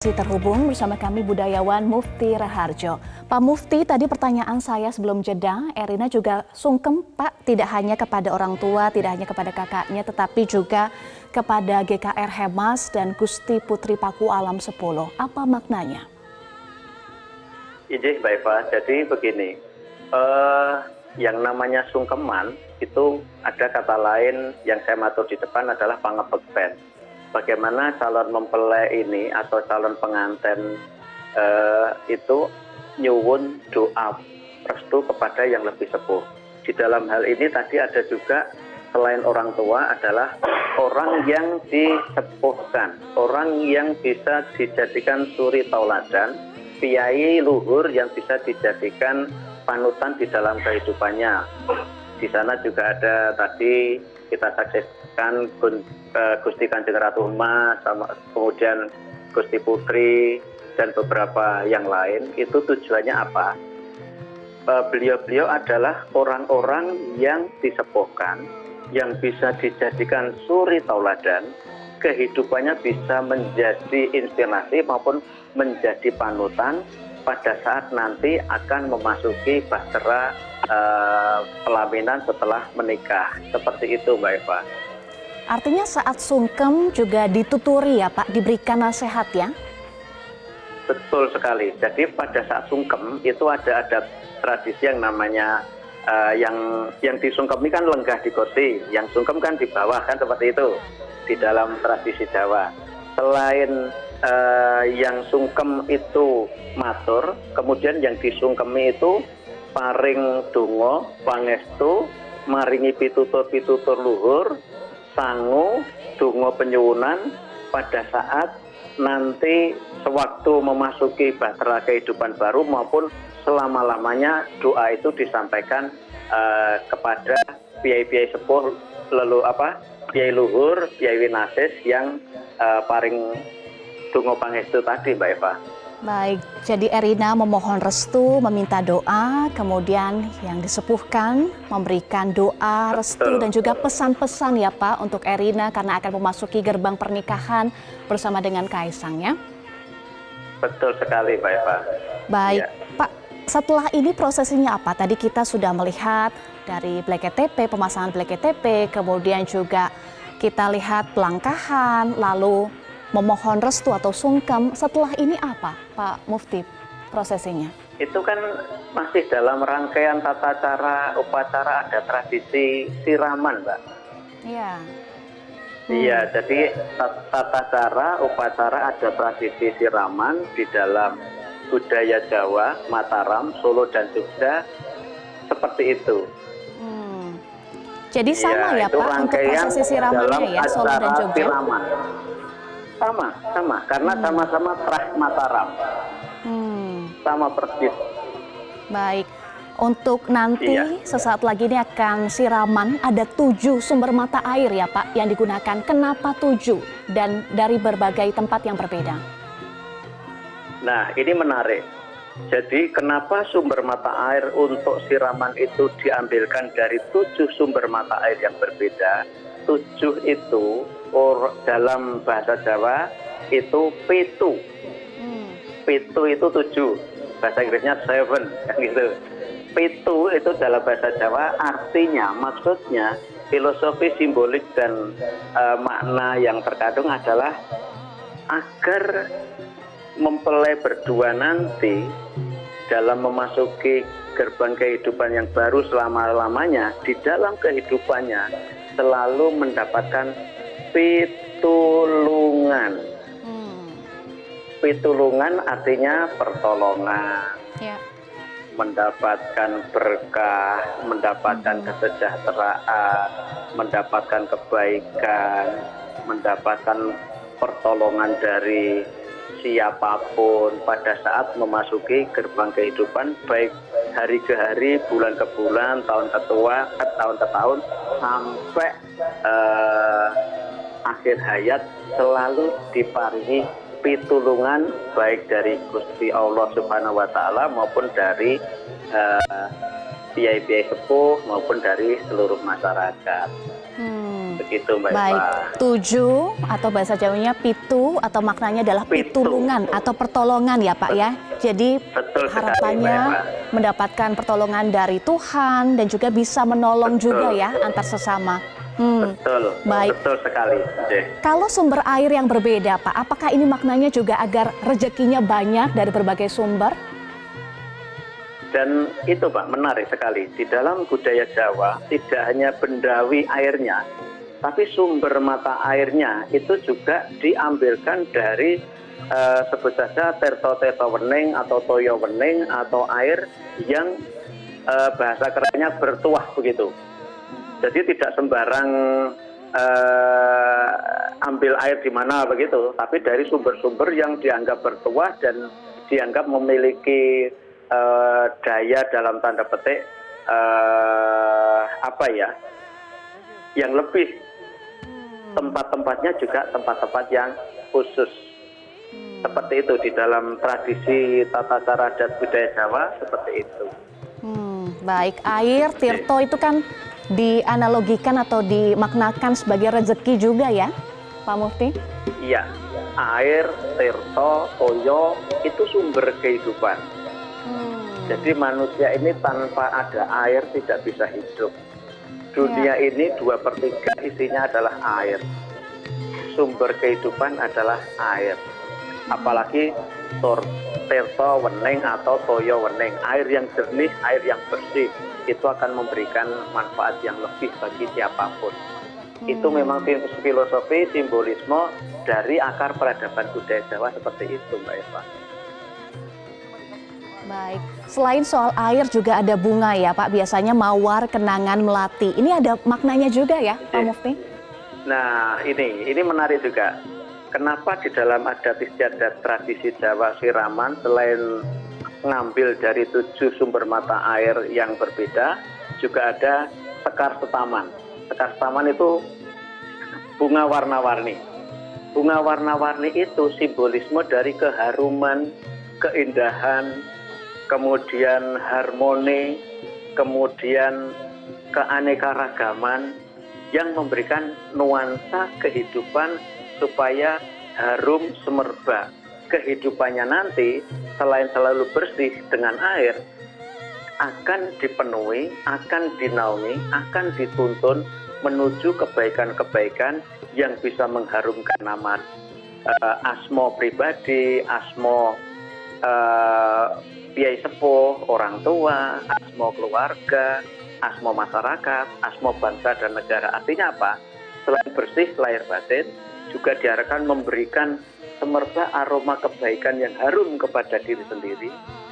masih terhubung bersama kami budayawan Mufti Raharjo. Pak Mufti, tadi pertanyaan saya sebelum jeda, Erina juga sungkem Pak, tidak hanya kepada orang tua, tidak hanya kepada kakaknya, tetapi juga kepada GKR Hemas dan Gusti Putri Paku Alam 10. Apa maknanya? Ijih Mbak Eva, jadi begini, yang namanya sungkeman itu ada kata lain yang saya matur di depan adalah pangepekten. Bagaimana calon mempelai ini atau calon pengantin itu nyuwun doa restu kepada yang lebih sepuh. Di dalam hal ini tadi ada juga selain orang tua adalah orang yang disepuhkan, orang yang bisa dijadikan suri tauladan, piyai luhur yang bisa dijadikan panutan di dalam kehidupannya. Di sana juga ada tadi kita saksikan Gusti Kanjeng Ratu Emas, kemudian Gusti Putri dan beberapa yang lain. Itu tujuannya apa? Beliau-beliau adalah orang-orang yang disepuhkan, yang bisa dijadikan suri tauladan, kehidupannya bisa menjadi inspirasi maupun menjadi panutan pada saat nanti akan memasuki bahtera pelaminan setelah menikah. Seperti itu Mbak Eva. Artinya saat sungkem juga dituturi ya Pak, diberikan nasihat ya? Betul sekali. Jadi pada saat sungkem itu ada tradisi yang namanya yang disungkem ini kan lenggah di kursi, yang sungkem kan di bawah kan seperti itu di dalam tradisi Jawa. Selain yang sungkem itu matur, kemudian yang disungkemi itu paring donga, pangestu, maringi pitutur-pitutur luhur, sangu, donga penyuwunan pada saat nanti sewaktu memasuki bahtera kehidupan baru maupun selama-lamanya doa itu disampaikan kepada piyai-piyai sepuh piyai luhur, piyai winasis yang paring donga pangestu tadi Mbak Eva. Baik, jadi Erina memohon restu, meminta doa, kemudian yang disepuhkan memberikan doa, restu dan juga pesan-pesan ya Pak untuk Erina karena akan memasuki gerbang pernikahan bersama dengan Kaisang ya. Betul sekali Mbak Eva. Baik, ya. Pak, setelah ini prosesinya apa? Tadi kita sudah melihat dari BLEKETP, pemasangan BLEKETP, kemudian juga kita lihat pelangkahan, lalu memohon restu atau sungkem. Setelah ini apa Pak Mufti prosesinya? Itu kan masih dalam rangkaian tata cara upacara, ada tradisi siraman Mbak. Iya. Iya, jadi tata cara upacara ada tradisi siraman di dalam budaya Jawa, Mataram, Solo dan Jogja seperti itu. Jadi sama ya Pak untuk prosesi siramannya ya Solo dan Jogja? Siraman. Sama, karena sama-sama terah Mataram. Sama persis. Baik, untuk nanti sesaat lagi ini akan siraman, ada 7 sumber mata air ya Pak yang digunakan. Kenapa 7 dan dari berbagai tempat yang berbeda? Nah, ini menarik. Jadi kenapa sumber mata air untuk siraman itu diambilkan dari 7 sumber mata air yang berbeda? 7 itu dalam bahasa Jawa itu pitu. Pitu itu 7. Bahasa Inggrisnya 7 gitu. Pitu itu dalam bahasa Jawa artinya, maksudnya filosofi simbolik dan makna yang terkandung adalah agar mempelai berdua nanti dalam memasuki gerbang kehidupan yang baru selama-lamanya, di dalam kehidupannya selalu mendapatkan pitulungan. Pitulungan artinya pertolongan, mendapatkan berkah, mendapatkan kesejahteraan, mendapatkan kebaikan, mendapatkan pertolongan dari siapapun pada saat memasuki gerbang kehidupan, baik hari ke hari, bulan ke bulan, tahun ke tahun, sampai akhir hayat selalu diparingi pitulungan baik dari Gusti Allah Subhanahu wa Ta'ala maupun dari piyai-piyai sepuh maupun dari seluruh masyarakat. begitu Mbak Eva. Baik, tujuh atau bahasa Jawanya pitu atau maknanya adalah Pitu. pitulungan atau pertolongan ya Pak ya. Jadi Betul sekali, harapannya Mbak Eva. mendapatkan pertolongan dari Tuhan dan juga bisa menolong Betul. juga ya antar sesama. Betul, Baik. betul sekali. Oke. Kalau sumber air yang berbeda Pak, apakah ini maknanya juga agar rezekinya banyak dari berbagai sumber? Dan itu Pak, menarik sekali. Di dalam budaya Jawa, tidak hanya bendawi airnya, tapi sumber mata airnya itu juga diambilkan dari sebut saja terto-terto wening atau toyo wening atau air yang bahasa kerennya bertuah begitu. Jadi tidak sembarang ambil air di mana begitu, tapi dari sumber-sumber yang dianggap bertuah dan dianggap memiliki daya dalam tanda petik yang lebih, tempat-tempatnya juga tempat-tempat yang khusus. Seperti itu di dalam tradisi tata cara adat budaya Jawa seperti itu. Baik, air tirto itu kan dianalogikan atau dimaknakan sebagai rezeki juga ya, Pak Mufti? Iya, air, tirto, toyo itu sumber kehidupan. Jadi manusia ini tanpa ada air tidak bisa hidup. Dunia ini 2/3 isinya adalah air. Sumber kehidupan adalah air. Apalagi tirto wening atau toyo wening, air yang jernih, air yang bersih, itu akan memberikan manfaat yang lebih bagi siapapun. Itu memang filosofi simbolisme dari akar peradaban budaya Jawa seperti itu Mbak Eva. Baik, selain soal air juga ada bunga ya Pak, biasanya mawar, kenangan, melati. Ini ada maknanya juga ya Pak Mufti? Nah ini menarik juga. Kenapa di dalam adat istiadat tradisi Jawa siraman selain ngambil dari 7 sumber mata air yang berbeda, juga ada sekar setaman. Sekar setaman itu bunga warna-warni. Bunga warna-warni itu simbolisme dari keharuman, keindahan, kemudian harmoni, kemudian keanekaragaman yang memberikan nuansa kehidupan supaya harum semerbak. Kehidupannya nanti selain selalu bersih dengan air, akan dipenuhi, akan dinaungi, akan dituntun menuju kebaikan-kebaikan yang bisa mengharumkan nama asmo pribadi, asmo kiai sepuh, orang tua, asmo keluarga, asmo masyarakat, asmo bangsa dan negara. Artinya apa? Selain bersih lahir batin, juga diharapkan memberikan semerbak aroma kebaikan yang harum kepada diri sendiri,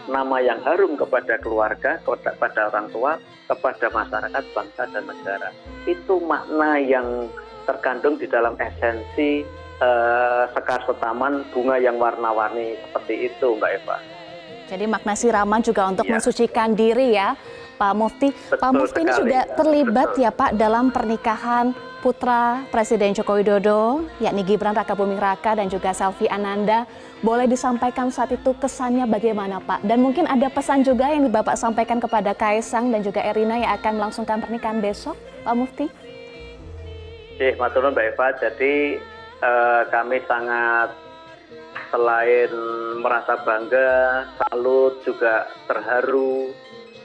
nama yang harum kepada keluarga, kepada orang tua, kepada masyarakat, bangsa, dan negara. Itu makna yang terkandung di dalam esensi sekar setaman, bunga yang warna-warni seperti itu Mbak Eva. Jadi makna siraman juga untuk mensucikan diri ya Pak Mufti. Betul Pak Mufti ini sekali. juga terlibat ya Pak dalam pernikahan putra Presiden Joko Widodo, yakni Gibran Rakabuming Raka dan juga Selvi Ananda. Boleh disampaikan saat itu kesannya bagaimana Pak? Dan mungkin ada pesan juga yang Bapak sampaikan kepada Kaisang dan juga Erina yang akan melangsungkan pernikahan besok, Pak Mufti? Matur nuwun Mbak Eva. Jadi kami sangat, selain merasa bangga, salut, juga terharu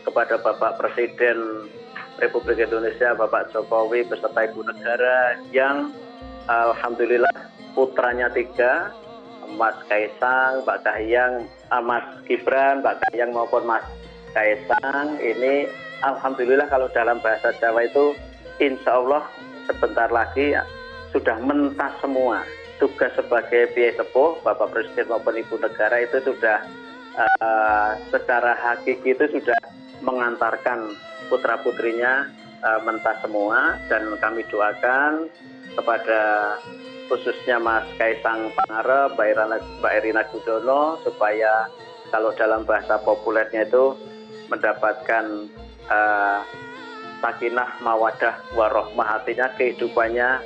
kepada Bapak Presiden Republik Indonesia, Bapak Jokowi beserta Ibu Negara yang alhamdulillah putranya 3, Mas Kaisang, Mbak Kahiyang, Mas Gibran, Mbak Kahiyang maupun Mas Kaisang ini alhamdulillah kalau dalam bahasa Jawa itu insya Allah sebentar lagi sudah mentas semua. Tugas sebagai kiai sepuh, Bapak Presiden maupun Ibu Negara itu sudah secara hakiki itu sudah mengantarkan putra-putrinya mentas semua, dan kami doakan kepada khususnya Mas Kaisang Pangarep, Mbak Erina Gudono, supaya kalau dalam bahasa populernya itu mendapatkan sakinah mawadah warohmah, artinya kehidupannya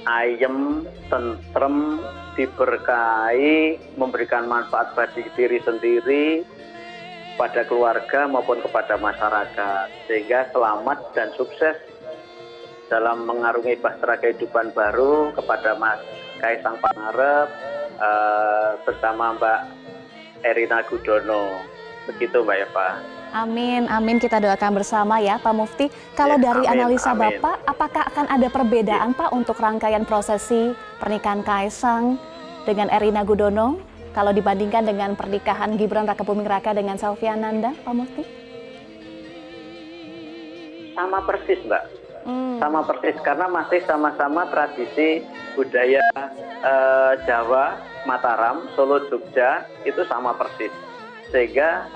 ayem, tentrem, diberkahi, memberikan manfaat bagi diri sendiri, pada keluarga maupun kepada masyarakat, sehingga selamat dan sukses dalam mengarungi bahtera kehidupan baru kepada Mas Kaisang Pangarep bersama Mbak Erina Gudono. Begitu Mbak Eva. Amin, amin, kita doakan bersama ya Pak Mufti. Kalau Ya, dari amin, analisa amin. Bapak, apakah akan ada perbedaan Pak untuk rangkaian prosesi pernikahan Kaisang dengan Erina Gudono kalau dibandingkan dengan pernikahan Gibran Rakabuming Raka dengan Selviananda, Pak Mufti? Sama persis Mbak, sama persis karena masih sama-sama tradisi budaya Jawa, Mataram, Solo, Jogja itu sama persis. Sehingga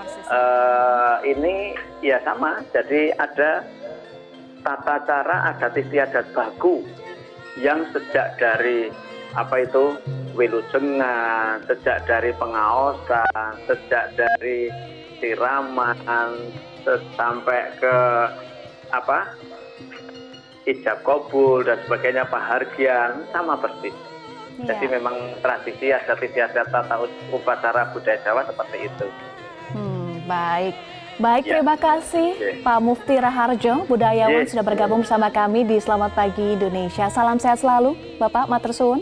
ini ya sama, jadi ada tata cara adat istiadat baku yang sejak dari apa itu wilujengan, sejak dari pengaosan, sejak dari siraman, sampai ke apa ijab kabul dan sebagainya, pahargyan, sama persis. Jadi memang tradisi adat istiadat tata upacara budaya Jawa seperti itu. Baik, baik, Ya. terima kasih Pak Mufti Raharjo, budayawan sudah bergabung bersama kami di Selamat Pagi Indonesia. Salam sehat selalu, Bapak, matur suwun.